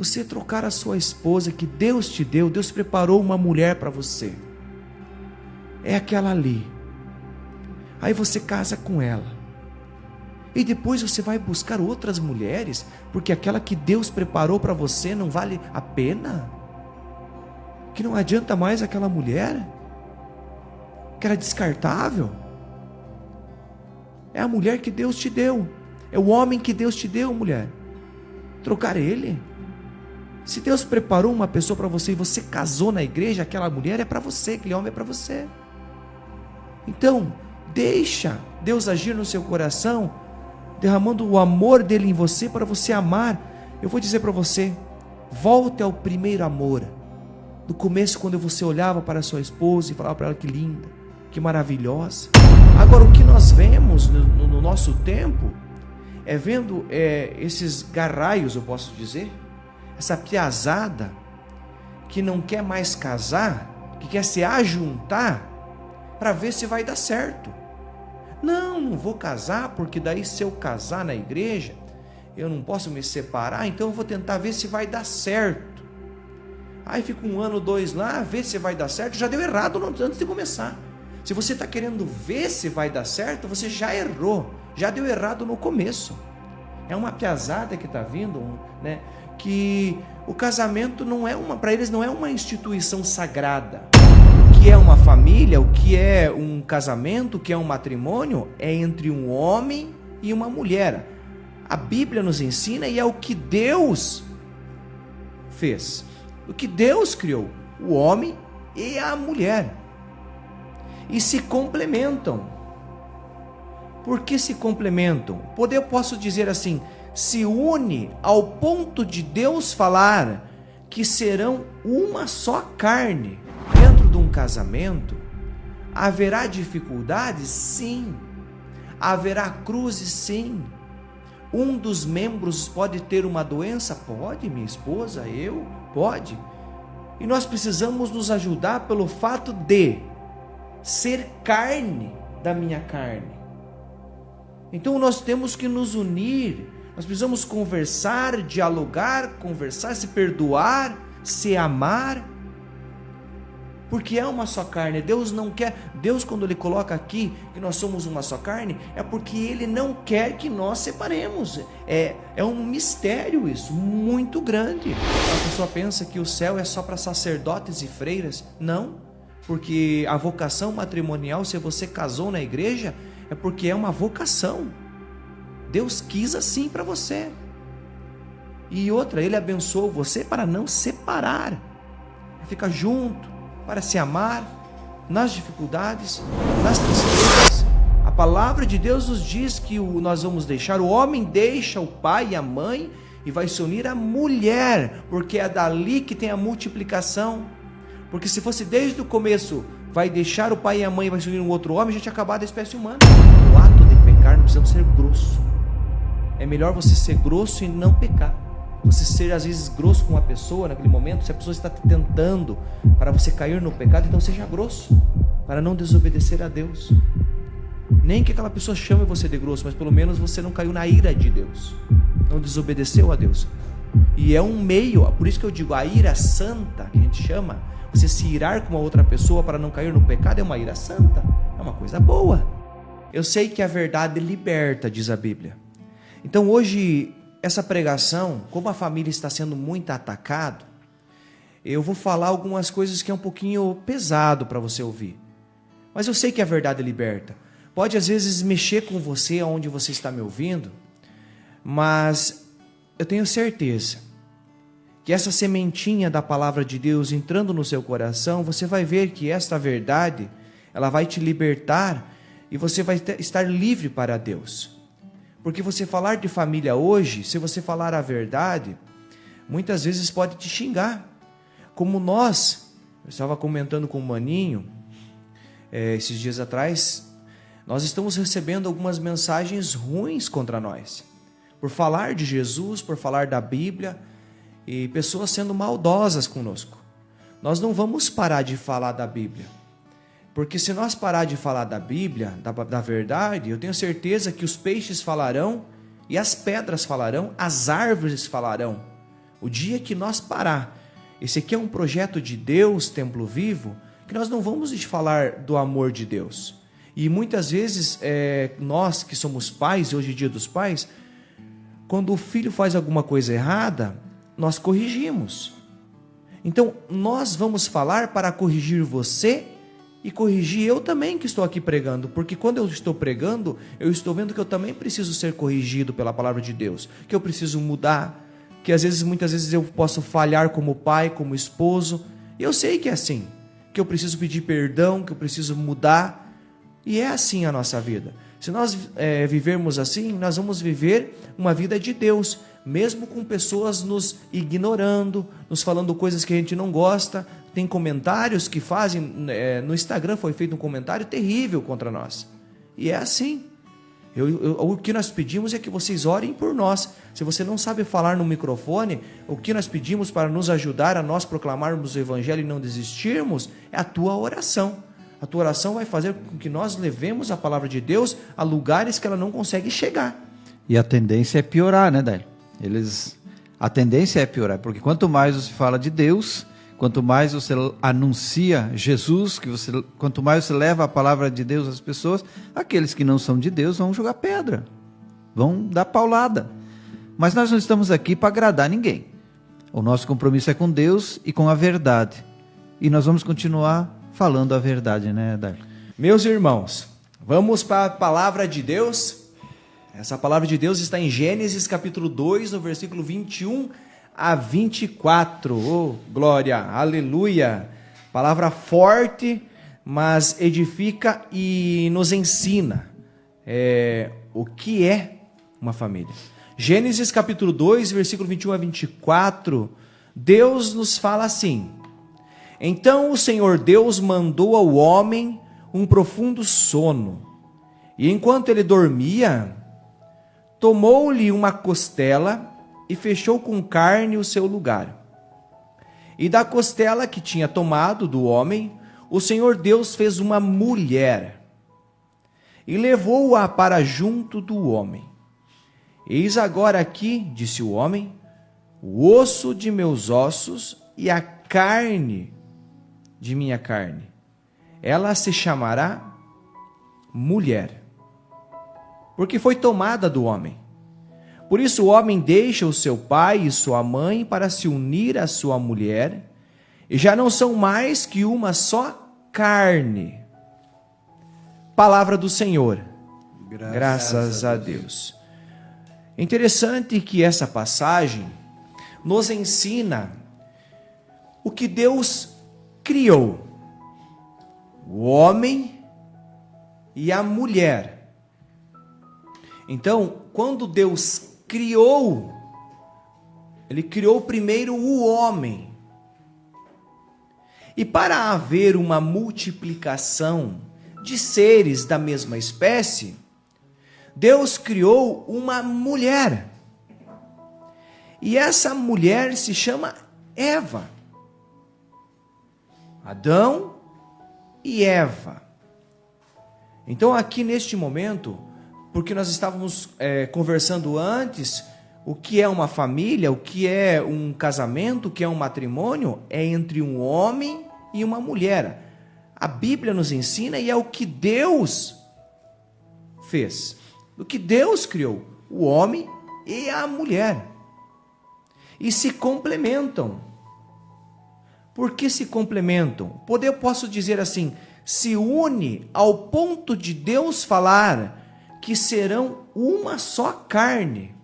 você trocar a sua esposa que Deus te deu, Deus preparou uma mulher para você. É aquela ali. Aí você casa com ela. E depois você vai buscar outras mulheres, porque aquela que Deus preparou para você não vale a pena? Que não adianta mais aquela mulher? Que era descartável? É a mulher que Deus te deu. É o homem que Deus te deu, mulher. Trocar ele? Se Deus preparou uma pessoa para você e você casou na igreja, aquela mulher é para você, aquele homem é para você. Então, deixa Deus agir no seu coração, derramando o amor dele em você para você amar. Eu vou dizer para você, volte ao primeiro amor. No começo, quando você olhava para a sua esposa e falava para ela que linda, que maravilhosa. Agora, o que nós vemos no nosso tempo é vendo esses garraios, eu posso dizer, essa piazada que não quer mais casar, que quer se ajuntar para ver se vai dar certo. Não vou casar, porque daí se eu casar na igreja, eu não posso me separar, então eu vou tentar ver se vai dar certo. Aí fica 1 ano, 2 lá, ver se vai dar certo, já deu errado antes de começar. Se você está querendo ver se vai dar certo, você já errou, já deu errado no começo. É uma piazada que está vindo, né? Que o casamento não é para eles não é uma instituição sagrada. O que é uma família, o que é um casamento, o que é um matrimônio, é entre um homem e uma mulher. A Bíblia nos ensina e é o que Deus fez. O que Deus criou, o homem e a mulher. E se complementam. Por que se complementam? Eu posso dizer assim, se une ao ponto de Deus falar que serão uma só carne. Dentro de um casamento, haverá dificuldades? Sim. Haverá cruzes? Sim. Um dos membros pode ter uma doença? Pode, minha esposa, eu? Pode. E nós precisamos nos ajudar pelo fato de ser carne da minha carne. Então nós temos que nos unir, nós precisamos conversar, dialogar, se perdoar, se amar, porque é uma só carne. Deus não quer, Deus quando Ele coloca aqui que nós somos uma só carne, é porque Ele não quer que nós separemos. É um mistério isso, muito grande. A pessoa pensa que o céu é só para sacerdotes e freiras. Não, porque a vocação matrimonial, se você casou na igreja, é porque é uma vocação. Deus quis assim para você. E outra, Ele abençoou você para não separar, ficar junto, para se amar nas dificuldades, nas tristezas. A palavra de Deus nos diz que nós vamos deixar, o homem deixa o pai e a mãe e vai se unir à mulher, porque é dali que tem a multiplicação. Porque se fosse desde o começo, vai deixar o pai e a mãe e vai se unir um outro homem, já tinha acabado a espécie humana. O ato de pecar, não precisamos ser grosso. É melhor você ser grosso e não pecar. Você ser às vezes grosso com uma pessoa naquele momento, se a pessoa está te tentando para você cair no pecado, então seja grosso, para não desobedecer a Deus. Nem que aquela pessoa chame você de grosso, mas pelo menos você não caiu na ira de Deus, não desobedeceu a Deus. E é um meio, por isso que eu digo, a ira santa, que a gente chama, você se irar com uma outra pessoa para não cair no pecado, é uma ira santa, é uma coisa boa. Eu sei que a verdade liberta, diz a Bíblia. Então hoje, essa pregação, como a família está sendo muito atacada, eu vou falar algumas coisas que é um pouquinho pesado para você ouvir. Mas eu sei que a verdade liberta. Pode às vezes mexer com você onde você está me ouvindo, mas eu tenho certeza que essa sementinha da palavra de Deus entrando no seu coração, você vai ver que esta verdade, ela vai te libertar e você vai estar livre para Deus. Porque você falar de família hoje, se você falar a verdade, muitas vezes pode te xingar. Como eu estava comentando com o Maninho, esses dias atrás, nós estamos recebendo algumas mensagens ruins contra nós. Por falar de Jesus, por falar da Bíblia, e pessoas sendo maldosas conosco. Nós não vamos parar de falar da Bíblia. Porque se nós parar de falar da Bíblia, da verdade, eu tenho certeza que os peixes falarão, e as pedras falarão, as árvores falarão. O dia que nós parar, esse aqui é um projeto de Deus, Templo Vivo, que nós não vamos falar do amor de Deus. E muitas vezes, nós que somos pais, e hoje é dia dos pais, quando o filho faz alguma coisa errada, nós corrigimos. Então, nós vamos falar para corrigir você e corrigir eu também que estou aqui pregando, porque quando eu estou pregando, eu estou vendo que eu também preciso ser corrigido pela palavra de Deus, que eu preciso mudar, que muitas vezes eu posso falhar como pai, como esposo, e eu sei que é assim, que eu preciso pedir perdão, que eu preciso mudar, e é assim a nossa vida. Se nós vivermos assim, nós vamos viver uma vida de Deus, mesmo com pessoas nos ignorando, nos falando coisas que a gente não gosta. Tem comentários que fazem, no Instagram foi feito um comentário terrível contra nós. E é assim. O que nós pedimos é que vocês orem por nós. Se você não sabe falar no microfone, o que nós pedimos para nos ajudar a nós proclamarmos o Evangelho e não desistirmos, é a tua oração. A tua oração vai fazer com que nós levemos a palavra de Deus a lugares que ela não consegue chegar. E a tendência é piorar, né, Délio? A tendência é piorar, porque quanto mais você fala de Deus, quanto mais você anuncia Jesus, quanto mais você leva a palavra de Deus às pessoas, aqueles que não são de Deus vão jogar pedra, vão dar paulada. Mas nós não estamos aqui para agradar ninguém. O nosso compromisso é com Deus e com a verdade. E nós vamos continuar falando a verdade, né, Délio? Meus irmãos, vamos para a palavra de Deus. Essa palavra de Deus está em Gênesis capítulo 2, no versículo 21 a 24. Oh, glória, aleluia. Palavra forte, mas edifica e nos ensina o que é uma família. Gênesis capítulo 2, versículo 21 a 24, Deus nos fala assim: Então o Senhor Deus mandou ao homem um profundo sono, e enquanto ele dormia, tomou-lhe uma costela e fechou com carne o seu lugar. E da costela que tinha tomado do homem, o Senhor Deus fez uma mulher e levou-a para junto do homem. Eis agora aqui, disse o homem, o osso de meus ossos e a carne de minha carne. Ela se chamará mulher, porque foi tomada do homem. Por isso o homem deixa o seu pai e sua mãe para se unir à sua mulher, e já não são mais que uma só carne. Palavra do Senhor. Graças a Deus. Interessante que essa passagem nos ensina o que Deus criou: o homem e a mulher. Então, quando Deus criou, Ele criou primeiro o homem. E para haver uma multiplicação de seres da mesma espécie, Deus criou uma mulher. E essa mulher se chama Eva. Adão e Eva. Então aqui neste momento, porque nós estávamos conversando antes, o que é uma família, o que é um casamento, o que é um matrimônio, é entre um homem e uma mulher. A Bíblia nos ensina e é o que Deus fez. O que Deus criou, o homem e a mulher. E se complementam. Por que se complementam? Eu posso dizer assim, se une ao ponto de Deus falar que serão uma só carne.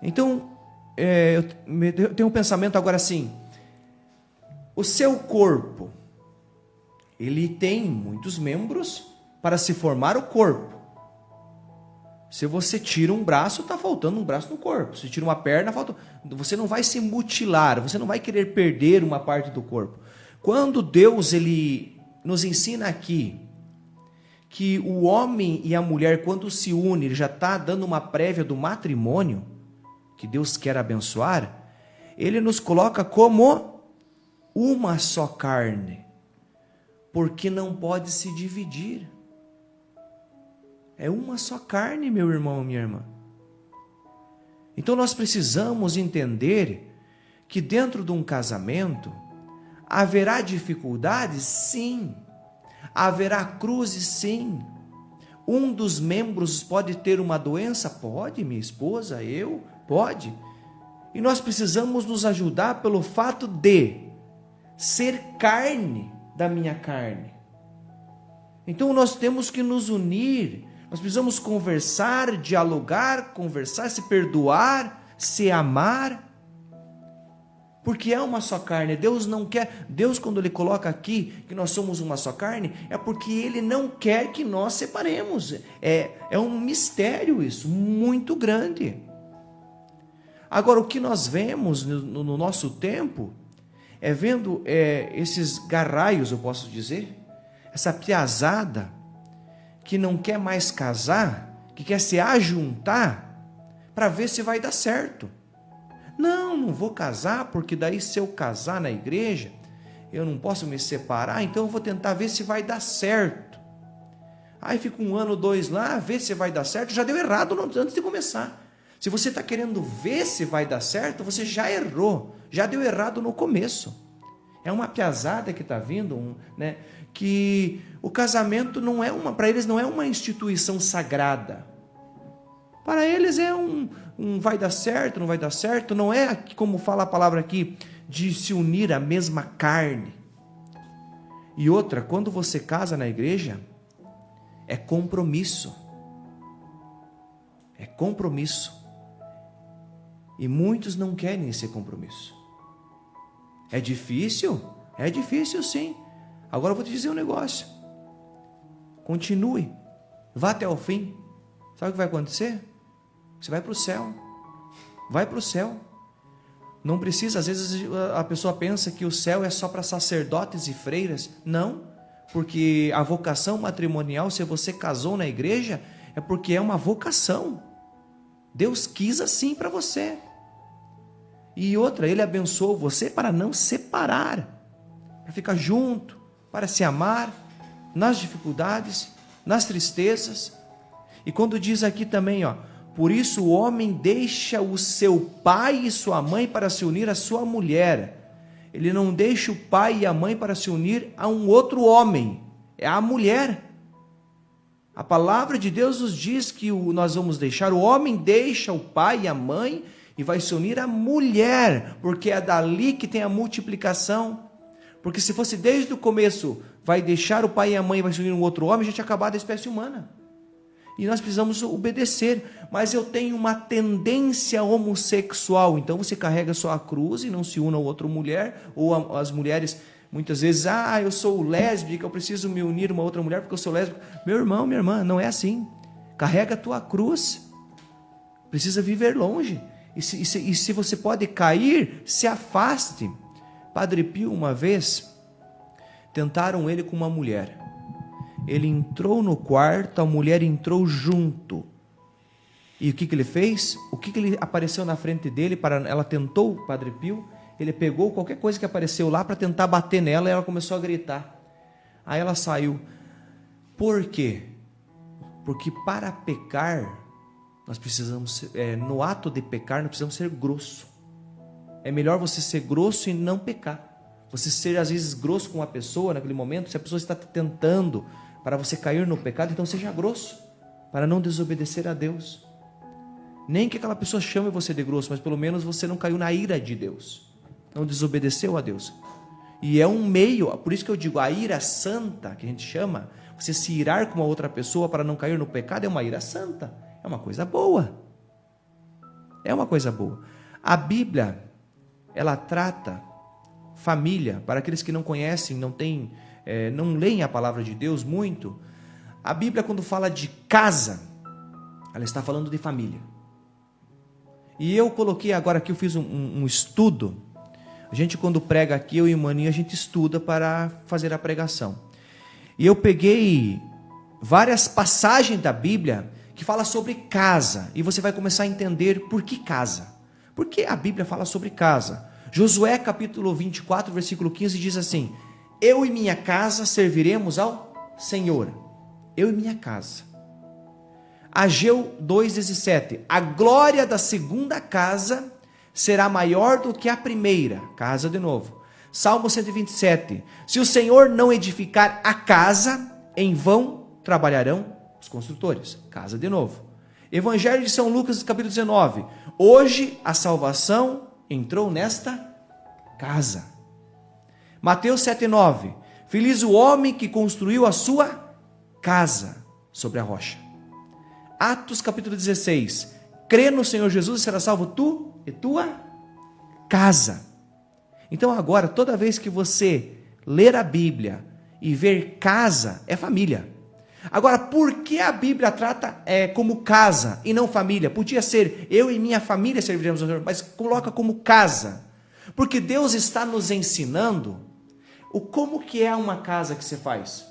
Então, eu tenho um pensamento agora assim, o seu corpo, ele tem muitos membros para se formar o corpo. Se você tira um braço, está faltando um braço no corpo. Se tira uma perna, falta. Você não vai se mutilar, você não vai querer perder uma parte do corpo. Quando Deus ele nos ensina aqui que o homem e a mulher, quando se unem, ele já está dando uma prévia do matrimônio, que Deus quer abençoar, ele nos coloca como uma só carne, porque não pode se dividir. É uma só carne, meu irmão, minha irmã. Então nós precisamos entender que dentro de um casamento haverá dificuldades? Sim. Haverá cruzes? Sim. Um dos membros pode ter uma doença? Pode, minha esposa, eu? Pode. E nós precisamos nos ajudar pelo fato de ser carne da minha carne. Então nós temos que nos unir, nós precisamos conversar, dialogar, se perdoar, se amar, porque é uma só carne. Deus não quer, Deus quando Ele coloca aqui que nós somos uma só carne, é porque Ele não quer que nós separemos. É um mistério isso, muito grande. Agora, o que nós vemos no nosso tempo, vendo esses garraios, eu posso dizer, essa piazada que não quer mais casar, que quer se ajuntar para ver se vai dar certo. Não vou casar, porque daí se eu casar na igreja, eu não posso me separar, então eu vou tentar ver se vai dar certo. Aí fica 1 ano, 2 lá, ver se vai dar certo, já deu errado antes de começar. Se você está querendo ver se vai dar certo, você já errou, já deu errado no começo. É uma piazada que está vindo, né? Que o casamento não é para eles não é uma instituição sagrada. Para eles é um vai dar certo, não vai dar certo, não é como fala a palavra aqui, de se unir à mesma carne. E outra, quando você casa na igreja, é compromisso. É compromisso. E muitos não querem esse compromisso. É difícil? É difícil sim. Agora eu vou te dizer um negócio. Continue. Vá até o fim. Sabe o que vai acontecer? Você vai para o céu. Vai para o céu. Não precisa, às vezes a pessoa pensa que o céu é só para sacerdotes e freiras. Não, porque a vocação matrimonial, se você casou na igreja, é porque é uma vocação. Deus quis assim para você. E outra, Ele abençoou você para não separar, para ficar junto, para se amar nas dificuldades, nas tristezas. E quando diz aqui também, por isso o homem deixa o seu pai e sua mãe para se unir à sua mulher. Ele não deixa o pai e a mãe para se unir a um outro homem, é a mulher. A palavra de Deus nos diz que nós vamos deixar, o homem deixa o pai e a mãe e vai se unir à mulher, porque é dali que tem a multiplicação. Porque se fosse desde o começo, vai deixar o pai e a mãe e vai se unir a um outro homem, já tinha acabado a espécie humana. E nós precisamos obedecer, mas eu tenho uma tendência homossexual, então você carrega só a cruz e não se une a outra mulher, ou as mulheres muitas vezes, eu sou lésbica, eu preciso me unir a uma outra mulher porque eu sou lésbica. Meu irmão, minha irmã, não é assim. Carrega a tua cruz, precisa viver longe, e se você pode cair, se afaste. Padre Pio, uma vez, tentaram ele com uma mulher. Ele entrou no quarto, a mulher entrou junto. E o que ele fez? O que ele apareceu na frente dele? Ela tentou, o Padre Pio, ele pegou qualquer coisa que apareceu lá para tentar bater nela e ela começou a gritar. Aí ela saiu. Por quê? Porque para pecar, nós precisamos, no ato de pecar, nós precisamos ser grosso. É melhor você ser grosso e não pecar. Você ser às vezes grosso com uma pessoa naquele momento, se a pessoa está tentando para você cair no pecado, então seja grosso, para não desobedecer a Deus. Nem que aquela pessoa chame você de grosso, mas pelo menos você não caiu na ira de Deus, não desobedeceu a Deus. E é um meio, por isso que eu digo, a ira santa, que a gente chama, você se irar com uma outra pessoa para não cair no pecado, é uma ira santa, é uma coisa boa. É uma coisa boa. A Bíblia, ela trata família, para aqueles que não conhecem, não leem a palavra de Deus muito, a Bíblia quando fala de casa, ela está falando de família. E eu coloquei agora aqui, eu fiz um estudo, a gente quando prega aqui, eu e o Maninho, a gente estuda para fazer a pregação. E eu peguei várias passagens da Bíblia que fala sobre casa, e você vai começar a entender por que casa. Por que a Bíblia fala sobre casa? Josué capítulo 24, versículo 15 diz assim: eu e minha casa serviremos ao Senhor. Eu e minha casa. Ageu 2,17: a glória da segunda casa será maior do que a primeira. Casa de novo. Salmo 127. Se o Senhor não edificar a casa, em vão trabalharão os construtores. Casa de novo. Evangelho de São Lucas, capítulo 19. Hoje a salvação entrou nesta casa. Mateus 7,9. Feliz o homem que construiu a sua casa sobre a rocha. Atos capítulo 16. Crê no Senhor Jesus e será salvo tu e tua casa. Então agora, toda vez que você ler a Bíblia e ver casa, é família. Agora, por que a Bíblia trata como casa e não família? Podia ser eu e minha família serviremos ao Senhor, mas coloca como casa. Porque Deus está nos ensinando como que é uma casa que você faz.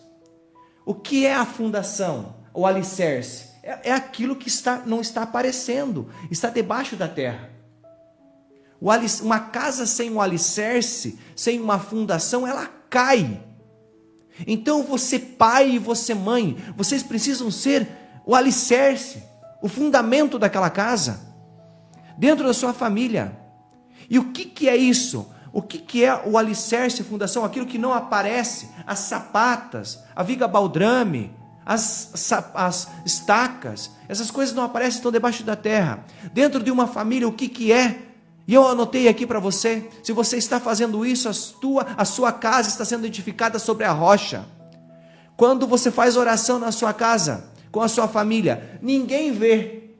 O que é a fundação, o alicerce? É aquilo que não está aparecendo, está debaixo da terra. Uma casa sem um alicerce, sem uma fundação, ela cai. Então você pai e você mãe, vocês precisam ser o alicerce, o fundamento daquela casa, dentro da sua família. E o que é isso? O que é o alicerce, a fundação? Aquilo que não aparece, as sapatas, a viga baldrame, as estacas, essas coisas não aparecem, estão debaixo da terra. Dentro de uma família, o que é? E eu anotei aqui para você, se você está fazendo isso, a sua casa está sendo edificada sobre a rocha. Quando você faz oração na sua casa, com a sua família, ninguém vê.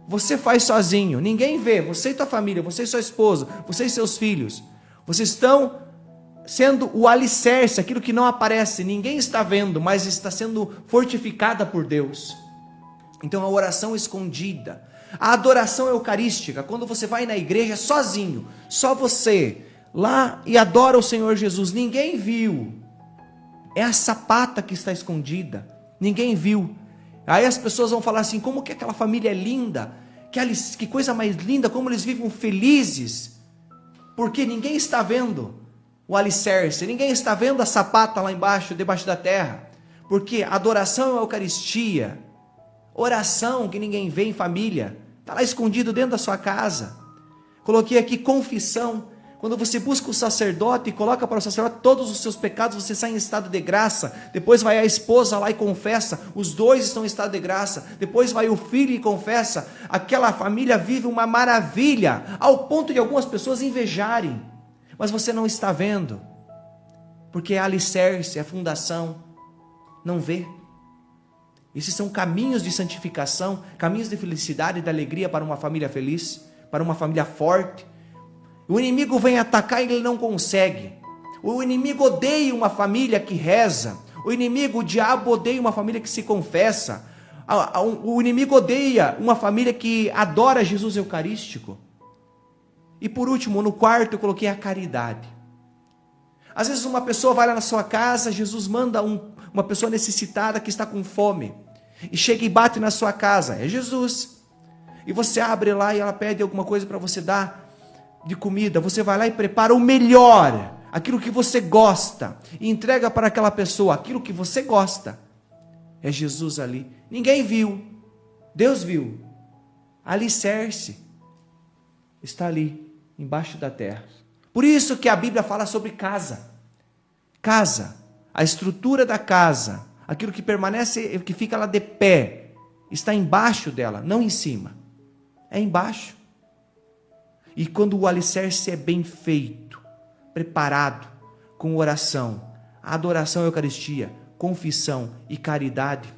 Você faz sozinho, ninguém vê. Você e tua família, você e sua esposa, você e seus filhos. Vocês estão sendo o alicerce, aquilo que não aparece, ninguém está vendo, mas está sendo fortificada por Deus. Então a oração escondida, a adoração eucarística, quando você vai na igreja sozinho, só você, lá e adora o Senhor Jesus, ninguém viu, é a sapata que está escondida, ninguém viu. Aí as pessoas vão falar assim, como que aquela família é linda, que coisa mais linda, como eles vivem felizes, porque ninguém está vendo o alicerce, ninguém está vendo a sapata lá embaixo, debaixo da terra, porque adoração é a Eucaristia, oração que ninguém vê em família, está lá escondido dentro da sua casa. Coloquei aqui confissão, quando você busca o sacerdote e coloca para o sacerdote todos os seus pecados, você sai em estado de graça, depois vai a esposa lá e confessa, os dois estão em estado de graça, depois vai o filho e confessa, aquela família vive uma maravilha, ao ponto de algumas pessoas invejarem, mas você não está vendo, porque é alicerce, é fundação, não vê. Esses são caminhos de santificação, caminhos de felicidade e de alegria para uma família feliz, para uma família forte. O inimigo vem atacar e ele não consegue. O inimigo odeia uma família que reza. O inimigo, o diabo odeia uma família que se confessa. O inimigo odeia uma família que adora Jesus Eucarístico. E por último, no quarto eu coloquei a caridade. Às vezes uma pessoa vai lá na sua casa, Jesus manda uma pessoa necessitada que está com fome, e chega e bate na sua casa, é Jesus, e você abre lá e ela pede alguma coisa para você dar de comida, você vai lá e prepara o melhor, aquilo que você gosta, e entrega para aquela pessoa aquilo que você gosta, é Jesus ali, ninguém viu, Deus viu, alicerce, está ali, embaixo da terra. Por isso que a Bíblia fala sobre casa, a estrutura da casa, aquilo que permanece, que fica lá de pé, está embaixo dela, não em cima, é embaixo. E quando o alicerce é bem feito, preparado, com oração, adoração à Eucaristia, confissão e caridade,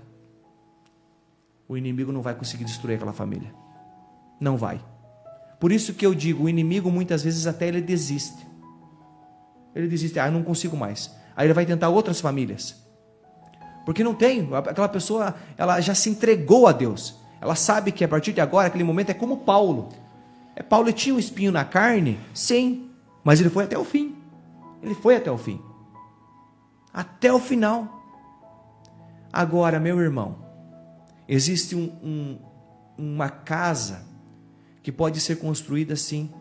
o inimigo não vai conseguir destruir aquela família, não vai. Por isso que eu digo, o inimigo muitas vezes até ele desiste, eu não consigo mais, aí ele vai tentar outras famílias, porque não tem, aquela pessoa, ela já se entregou a Deus, ela sabe que a partir de agora, aquele momento é como Paulo, Paulo tinha um espinho na carne, sim, mas ele foi até o fim, até o final. Agora, meu irmão, existe uma casa que pode ser construída assim,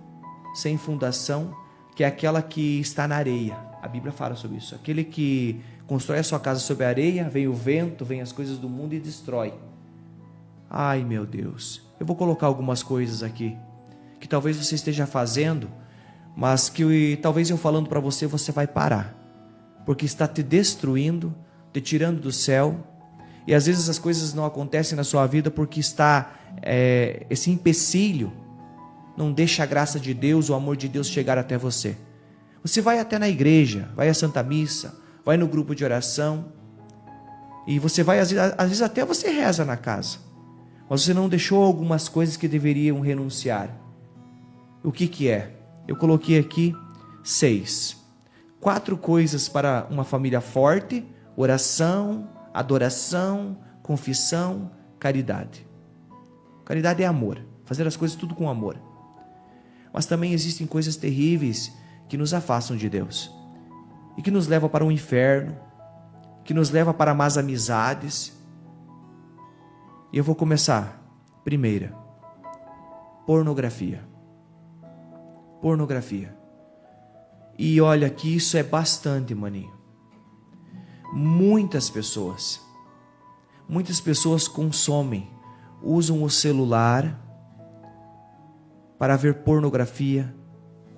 sem fundação, que é aquela que está na areia. A Bíblia fala sobre isso. Aquele que constrói a sua casa sobre a areia, vem o vento, vem as coisas do mundo e destrói. Ai, meu Deus. Eu vou colocar algumas coisas aqui que talvez você esteja fazendo, mas que talvez eu falando para você, você vai parar, porque está te destruindo, te tirando do céu, e às vezes as coisas não acontecem na sua vida porque está esse empecilho, não deixa a graça de Deus, o amor de Deus chegar até você. Você vai até na igreja, vai à Santa Missa, vai no grupo de oração, e você vai, às vezes até você reza na casa, mas você não deixou algumas coisas que deveriam renunciar. O que é? Eu coloquei aqui 6. 4 coisas para uma família forte: oração, adoração, confissão, caridade. Caridade é amor, fazer as coisas tudo com amor. Mas também existem coisas terríveis que nos afastam de Deus e que nos levam para o inferno, que nos levam para más amizades. E eu vou começar. Primeira, pornografia. Pornografia. E olha que isso é bastante, maninho. Muitas pessoas consomem, usam o celular para ver pornografia,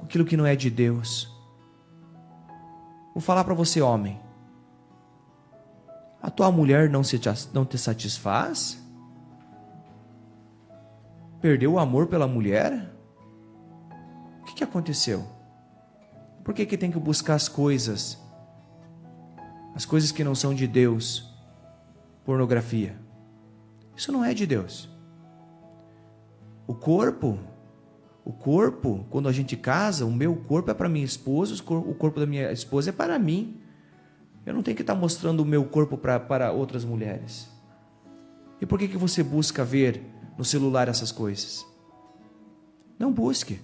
aquilo que não é de Deus. Vou falar para você, homem. A tua mulher não te satisfaz? Perdeu o amor pela mulher? O que aconteceu? Por que tem que buscar as coisas que não são de Deus? Pornografia. Isso não é de Deus. O corpo, quando a gente casa, o meu corpo é para minha esposa, o corpo da minha esposa é para mim. Eu não tenho que estar mostrando o meu corpo para outras mulheres. E por que você busca ver no celular essas coisas? Não busque.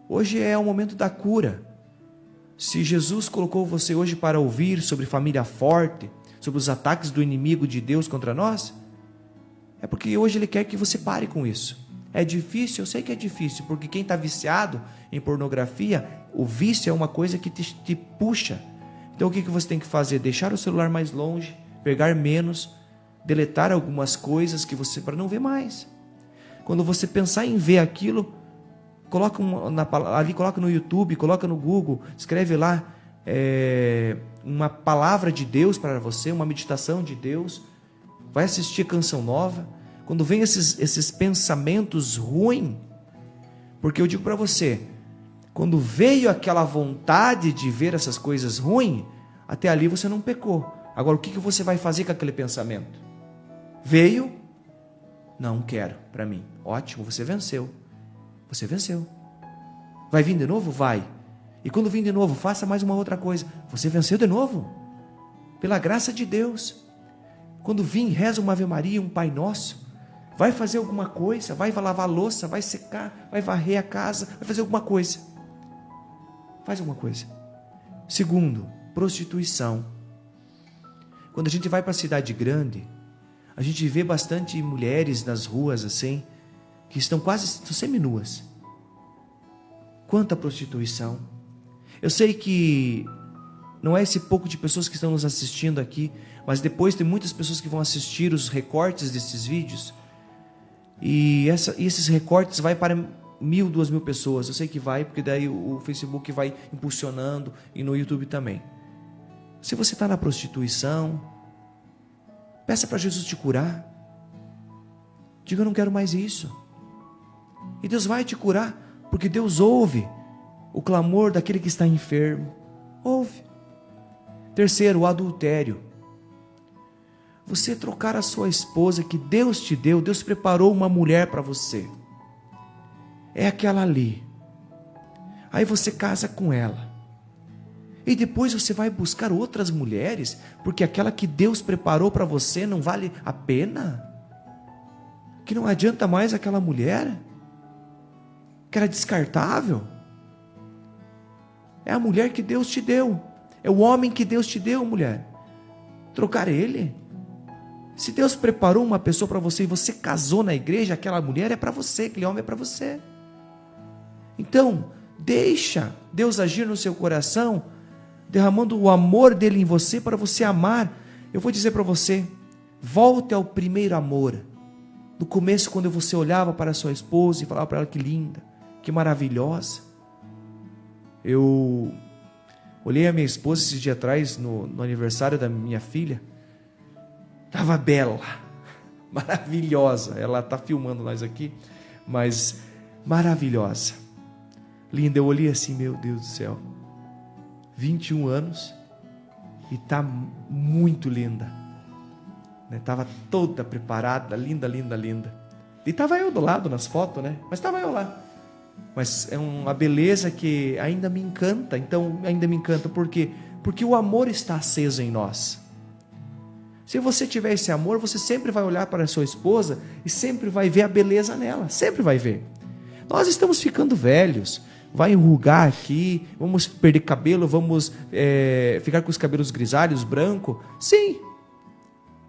Hoje é o momento da cura. Se Jesus colocou você hoje para ouvir sobre família forte, sobre os ataques do inimigo de Deus contra nós, é porque hoje Ele quer que você pare com isso. É difícil, eu sei que é difícil, porque quem está viciado em pornografia, o vício é uma coisa que te puxa. Então o que você tem que fazer? Deixar o celular mais longe, pegar menos, deletar algumas coisas que você, para não ver mais. Quando você pensar em ver aquilo, coloca no YouTube, coloca no Google, escreve lá uma palavra de Deus para você, uma meditação de Deus, vai assistir Canção Nova. Quando vem esses pensamentos ruins, porque eu digo para você, quando veio aquela vontade de ver essas coisas ruins, até ali você não pecou. Agora o que você vai fazer com aquele pensamento? Veio, não quero para mim. Ótimo, você venceu. Você venceu. Vai vir de novo? Vai. E quando vir de novo, faça mais uma outra coisa. Você venceu de novo. Pela graça de Deus. Quando vir, reza uma Ave Maria, um Pai Nosso. Vai fazer alguma coisa, vai lavar a louça, vai secar, vai varrer a casa, vai fazer alguma coisa. Faz alguma coisa. Segundo, prostituição. Quando a gente vai para a cidade grande, a gente vê bastante mulheres nas ruas assim, que estão quase seminuas. Quanta prostituição. Eu sei que não é esse pouco de pessoas que estão nos assistindo aqui, mas depois tem muitas pessoas que vão assistir os recortes desses vídeos, e esses recortes vai para 1.000, 2.000 pessoas. Eu sei que vai, porque daí o Facebook vai impulsionando, e no YouTube também. Se você está na prostituição, peça para Jesus te curar. Diga: eu não quero mais isso. E Deus vai te curar, porque Deus ouve o clamor daquele que está enfermo. Ouve. Terceiro, o adultério. Você trocar a sua esposa que Deus te deu, Deus preparou uma mulher para você. É aquela ali. Aí você casa com ela. E depois você vai buscar outras mulheres, porque aquela que Deus preparou para você não vale a pena? Que não adianta mais aquela mulher? Que era descartável? É a mulher que Deus te deu. É o homem que Deus te deu, mulher. Trocar ele? Se Deus preparou uma pessoa para você e você casou na igreja, aquela mulher é para você, aquele homem é para você. Então, deixa Deus agir no seu coração, derramando o amor dele em você para você amar. Eu vou dizer para você, volte ao primeiro amor. No começo, quando você olhava para a sua esposa e falava para ela: que linda, que maravilhosa. Eu olhei a minha esposa esses dias atrás, no aniversário da minha filha. Estava bela, maravilhosa. Ela está filmando nós aqui, mas maravilhosa, linda. Eu olhei assim, meu Deus do céu, 21 anos e está muito linda, né? Estava toda preparada, linda, linda, linda. E estava eu do lado nas fotos, né? Mas estava eu lá. Mas é uma beleza que ainda me encanta. Então, ainda me encanta por quê? Porque o amor está aceso em nós. Se você tiver esse amor, você sempre vai olhar para a sua esposa e sempre vai ver a beleza nela, sempre vai ver. Nós estamos ficando velhos, vai enrugar aqui, vamos perder cabelo, vamos ficar com os cabelos grisalhos, branco. Sim,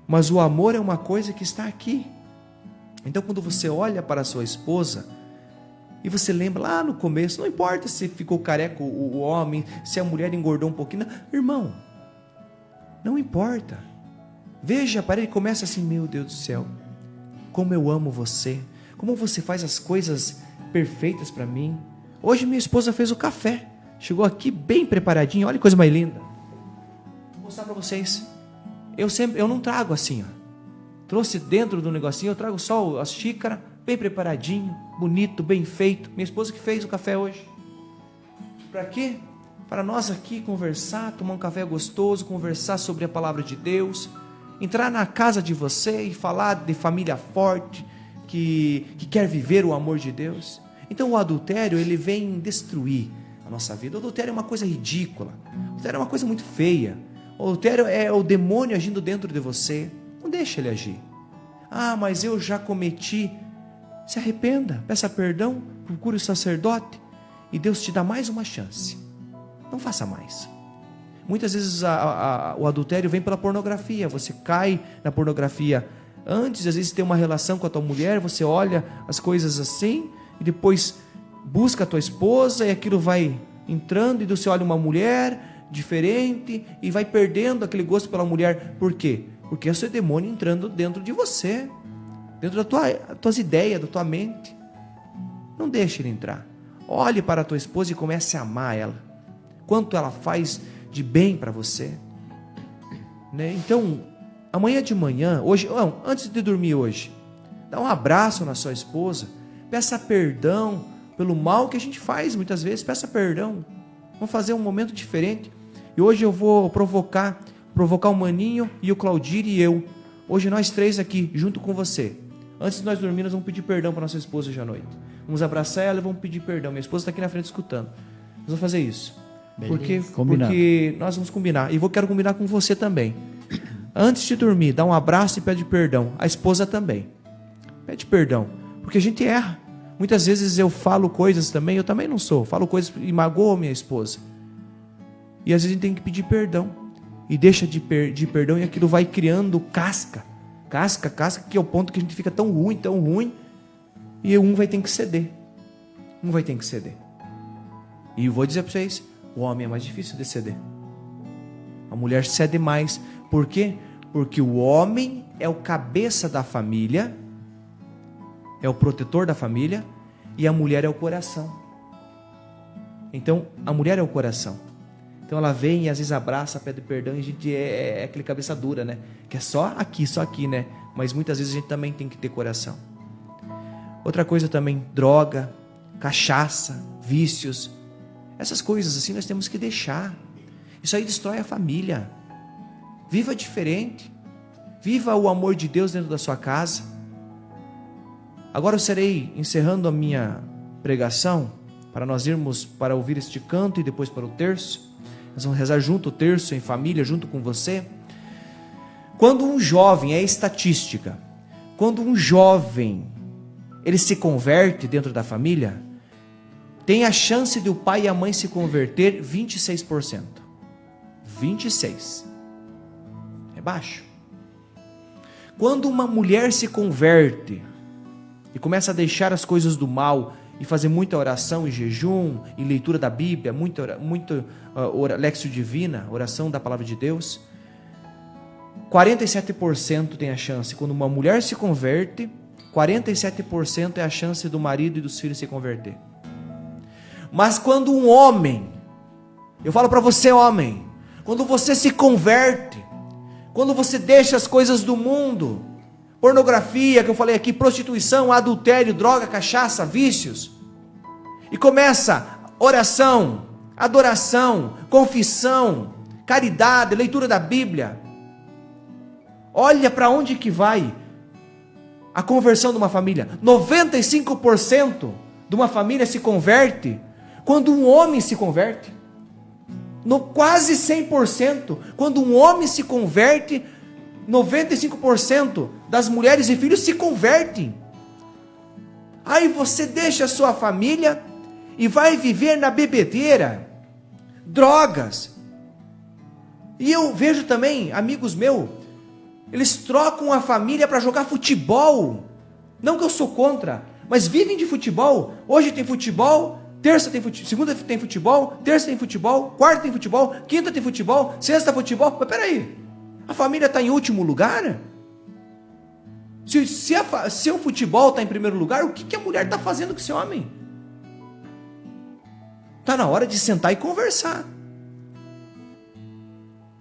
mas o amor é uma coisa que está aqui. Então, quando você olha para a sua esposa e você lembra lá no começo, não importa se ficou careca o homem, se a mulher engordou um pouquinho, não, irmão, não importa. Veja para ele e começa assim, meu Deus do céu, como eu amo você, como você faz as coisas perfeitas para mim. Hoje minha esposa fez o café, chegou aqui bem preparadinha, olha que coisa mais linda. Vou mostrar para vocês. Eu não trago assim, ó. Trouxe dentro do negocinho, eu trago só as xícaras, bem preparadinho, bonito, bem feito. Minha esposa que fez o café hoje. Para quê? Para nós aqui conversar, tomar um café gostoso, conversar sobre a palavra de Deus, entrar na casa de você e falar de família forte, que quer viver o amor de Deus. Então o adultério, ele vem destruir a nossa vida. O adultério é uma coisa ridícula, o adultério é uma coisa muito feia. O adultério é o demônio agindo dentro de você. Não deixa ele agir. Ah, mas eu já cometi. Se arrependa, peça perdão, procure o sacerdote e Deus te dá mais uma chance. Não faça mais. Muitas vezes o adultério vem pela pornografia. Você cai na pornografia antes, às vezes tem uma relação com a tua mulher, você olha as coisas assim e depois busca a tua esposa e aquilo vai entrando e você olha uma mulher diferente e vai perdendo aquele gosto pela mulher. Por quê? Porque é o seu demônio entrando dentro de você, dentro das tuas ideias, da tua mente. Não deixe ele entrar. Olhe para a tua esposa e comece a amar ela. Quanto ela faz de bem para você, né? Então, amanhã de manhã, hoje, antes de dormir hoje, dá um abraço na sua esposa, peça perdão pelo mal que a gente faz muitas vezes, peça perdão. Vamos fazer um momento diferente. E hoje eu vou provocar o Maninho e o Claudir e eu. Hoje nós três aqui, junto com você. Antes de nós dormir, nós vamos pedir perdão para nossa esposa hoje à noite. Vamos abraçar ela e vamos pedir perdão. Minha esposa está aqui na frente escutando. Nós vamos fazer isso. Porque nós vamos combinar. E quero combinar com você também. Antes de dormir, dá um abraço e pede perdão. A esposa também. Pede perdão. Porque a gente erra. Muitas vezes eu falo coisas também, eu também não sou. Falo coisas e magoo a minha esposa. E às vezes a gente tem que pedir perdão. E deixa de pedir perdão e aquilo vai criando casca, que é o ponto que a gente fica tão ruim, e um vai ter que ceder. E eu vou dizer para vocês, o homem é mais difícil de ceder. A mulher cede mais. Por quê? Porque o homem é o cabeça da família, é o protetor da família, e a mulher é o coração. Então, a mulher é o coração. Então ela vem e às vezes abraça, pede perdão, e a gente é aquele cabeça dura, né? Que é só aqui, né? Mas muitas vezes a gente também tem que ter coração. Outra coisa também, droga, cachaça, vícios. Essas coisas assim nós temos que deixar. Isso aí destrói a família. Viva diferente. Viva o amor de Deus dentro da sua casa. Agora eu serei encerrando a minha pregação, para nós irmos para ouvir este canto e depois para o terço. Nós vamos rezar junto o terço, em família, junto com você. Quando um jovem, é estatística, quando um jovem, ele se converte dentro da família, tem a chance de o pai e a mãe se converter 26%. 26%. É baixo. Quando uma mulher se converte e começa a deixar as coisas do mal e fazer muita oração e jejum e leitura da Bíblia, muito Lexio Divina, oração da palavra de Deus, 47% tem a chance. Quando uma mulher se converte, 47% é a chance do marido e dos filhos se converter. Mas quando um homem, eu falo para você, homem, quando você se converte, quando você deixa as coisas do mundo, pornografia, que eu falei aqui, prostituição, adultério, droga, cachaça, vícios, e começa oração, adoração, confissão, caridade, leitura da Bíblia, olha para onde que vai a conversão de uma família. 95% de uma família se converte quando um homem se converte. Quase 100%, quando um homem se converte, 95% das mulheres e filhos se convertem. Aí você deixa a sua família e vai viver na bebedeira, drogas. E eu vejo também amigos meus, eles trocam a família para jogar futebol. Não que eu sou contra, mas vivem de futebol. Hoje tem futebol, terça tem futebol, segunda tem futebol, terça tem futebol, quarta tem futebol, quinta tem futebol, sexta futebol. Mas peraí, a família está em último lugar? Se o futebol está em primeiro lugar, o que a mulher está fazendo com esse homem? Está na hora de sentar e conversar.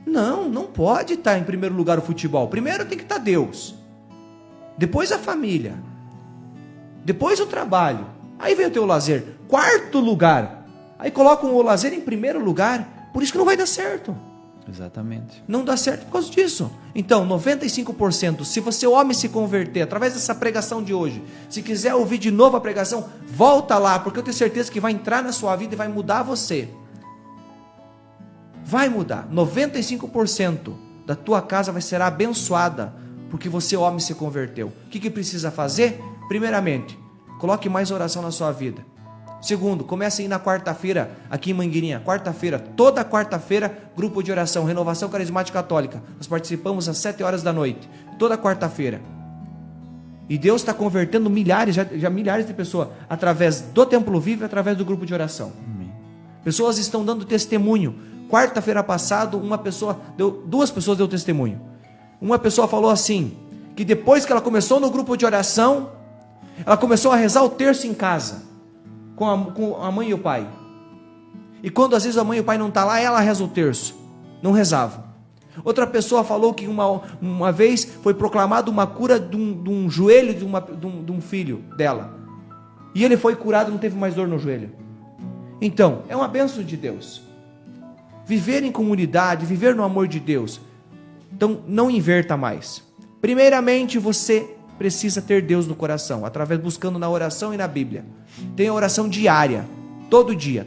Não pode estar em primeiro lugar o futebol. Primeiro tem que estar Deus, depois a família, depois o trabalho, aí vem o teu lazer, quarto lugar, aí colocam o lazer em primeiro lugar. Por isso que não vai dar certo. Exatamente. Não dá certo por causa disso. Então, 95%, se você homem se converter através dessa pregação de hoje, se quiser ouvir de novo a pregação, volta lá, porque eu tenho certeza que vai entrar na sua vida e vai mudar você. Vai mudar. 95% da tua casa vai ser abençoada, porque você homem se converteu. O que precisa fazer? Primeiramente, coloque mais oração na sua vida. Segundo, comece a ir na quarta-feira, aqui em Mangueirinha, quarta-feira, toda quarta-feira, grupo de oração, Renovação Carismática Católica. Nós participamos às 7 horas da noite, toda quarta-feira. E Deus está convertendo milhares, já milhares de pessoas, através do Templo Vivo e através do grupo de oração. Amém. Pessoas estão dando testemunho. Quarta-feira passada, duas pessoas deu testemunho. Uma pessoa falou assim, que depois que ela começou no grupo de oração, ela começou a rezar o terço em casa, com a mãe e o pai. E quando às vezes a mãe e o pai não estão lá, ela reza o terço. Não rezava. Outra pessoa falou que uma vez foi proclamada uma cura de um joelho de um filho dela. E ele foi curado, não teve mais dor no joelho. Então, é uma bênção de Deus. Viver em comunidade, viver no amor de Deus. Então, não inverta mais. Primeiramente, você precisa ter Deus no coração, buscando na oração e na Bíblia. Tem a oração diária, todo dia.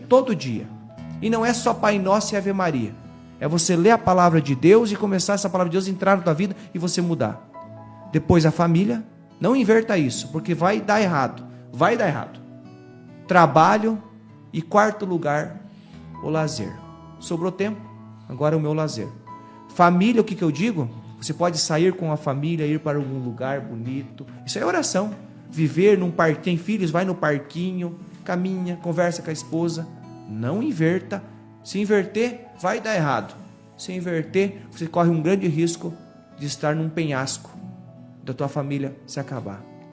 E não é só Pai Nosso e Ave Maria. É você ler a palavra de Deus e começar essa palavra de Deus a entrar na tua vida e você mudar. Depois a família, não inverta isso, porque vai dar errado. Trabalho e quarto lugar, o lazer. Sobrou tempo, agora é o meu lazer. Família, o que eu digo? Você pode sair com a família, ir para algum lugar bonito. Isso é oração. Viver num parque, tem filhos, vai no parquinho, caminha, conversa com a esposa. Não inverta. Se inverter, vai dar errado. Se inverter, você corre um grande risco de estar num penhasco, da tua família se acabar.